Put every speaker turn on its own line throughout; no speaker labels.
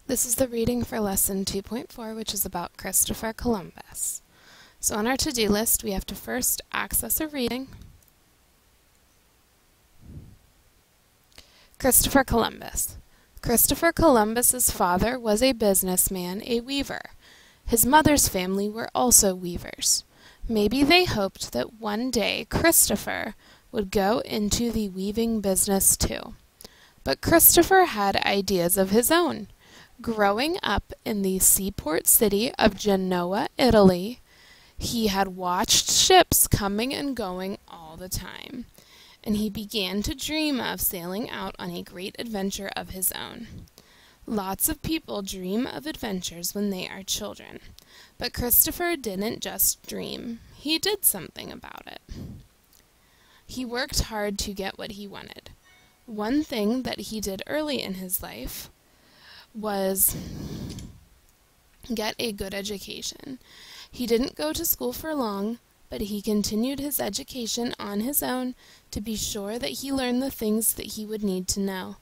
This is the reading for lesson 2.4, which is about Christopher Columbus. So on our to-do list, we have to first access a reading. Christopher Columbus. Christopher Columbus's father was a businessman, a weaver. His mother's family were also weavers. Maybe they hoped that one day Christopher would go into the weaving business too. But Christopher had ideas of his own. Growing up in the seaport city of Genoa, Italy, he had watched ships coming and going all the time, and he began to dream of sailing out on a great adventure of his own. Lots of people dream of adventures when they are children, but Christopher didn't just dream, he did something about it. He worked hard to get what he wanted. One thing that he did early in his life was get a good education. He didn't go to school for long, but he continued his education on his own to be sure that he learned the things that he would need to know.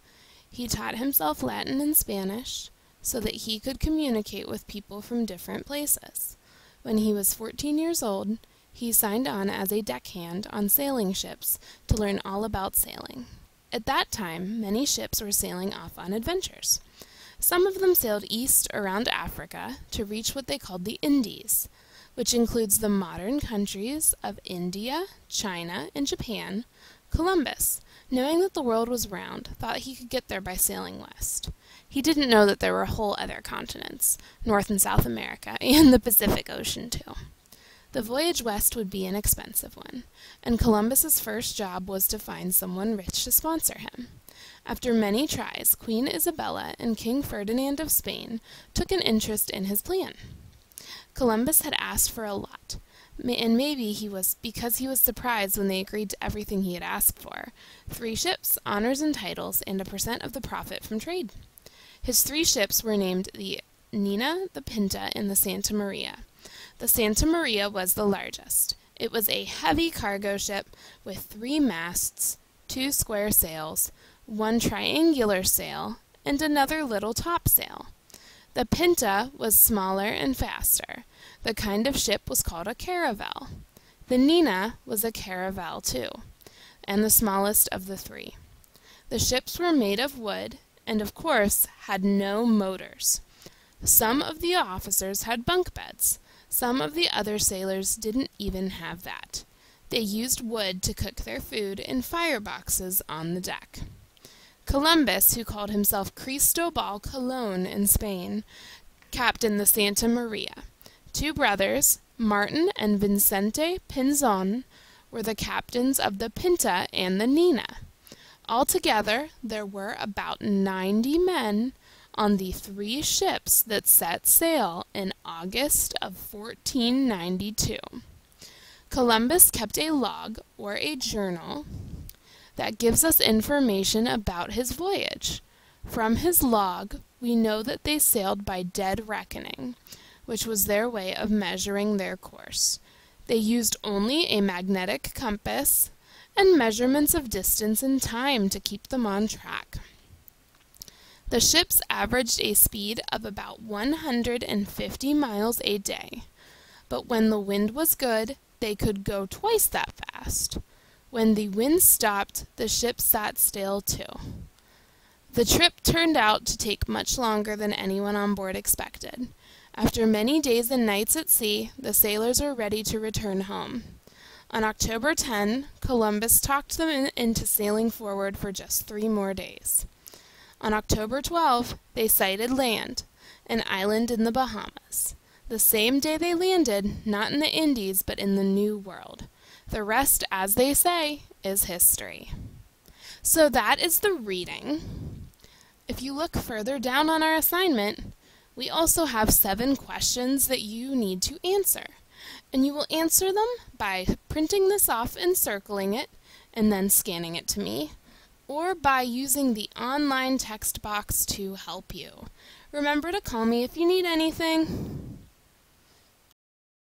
He taught himself Latin and Spanish so that he could communicate with people from different places. When he was 14 years old, he signed on as a deckhand on sailing ships to learn all about sailing. At that time, many ships were sailing off on adventures. Some of them sailed east around Africa to reach what they called the Indies, which includes the modern countries of India, China, and Japan. Columbus, knowing that the world was round, thought he could get there by sailing west. He didn't know that there were whole other continents, North and South America, and the Pacific Ocean too. The voyage west would be an expensive one, and Columbus's first job was to find someone rich to sponsor him. After many tries, Queen Isabella and King Ferdinand of Spain took an interest in his plan. Columbus had asked for a lot, and maybe because he was surprised when they agreed to everything he had asked for: 3 ships, honors and titles, and a percent of the profit from trade. His 3 ships were named the Nina, the Pinta, and the Santa Maria. The Santa Maria was the largest. It was a heavy cargo ship with 3 masts, 2 square sails, 1 triangular sail, and another little topsail. The Pinta was smaller and faster. The kind of ship was called a caravel. The Nina was a caravel too, and the smallest of the 3. The ships were made of wood, and of course had no motors. Some of the officers had bunk beds. Some of the other sailors didn't even have that. They used wood to cook their food in fireboxes on the deck. Columbus, who called himself Cristobal Colon in Spain, captained the Santa Maria. 2 brothers, Martin and Vicente Pinzon, were the captains of the Pinta and the Nina. Altogether, there were about 90 men on the 3 ships that set sail in August of 1492. Columbus kept a log, or a journal, that gives us information about his voyage. From his log, we know that they sailed by dead reckoning, which was their way of measuring their course. They used only a magnetic compass and measurements of distance and time to keep them on track. The ships averaged a speed of about 150 miles a day, but when the wind was good, they could go twice that fast. When the wind stopped, the ship sat still too. The trip turned out to take much longer than anyone on board expected. After many days and nights at sea, the sailors were ready to return home. On October 10, Columbus talked them into sailing forward for just 3 more days. On October 12, they sighted land, an island in the Bahamas. The same day they landed, not in the Indies, but in the New World. The rest, as they say, is history. So that is the reading. If you look further down on our assignment, we also have 7 questions that you need to answer. And you will answer them by printing this off and circling it, and then scanning it to me, or by using the online text box to help you. Remember to call me if you need anything.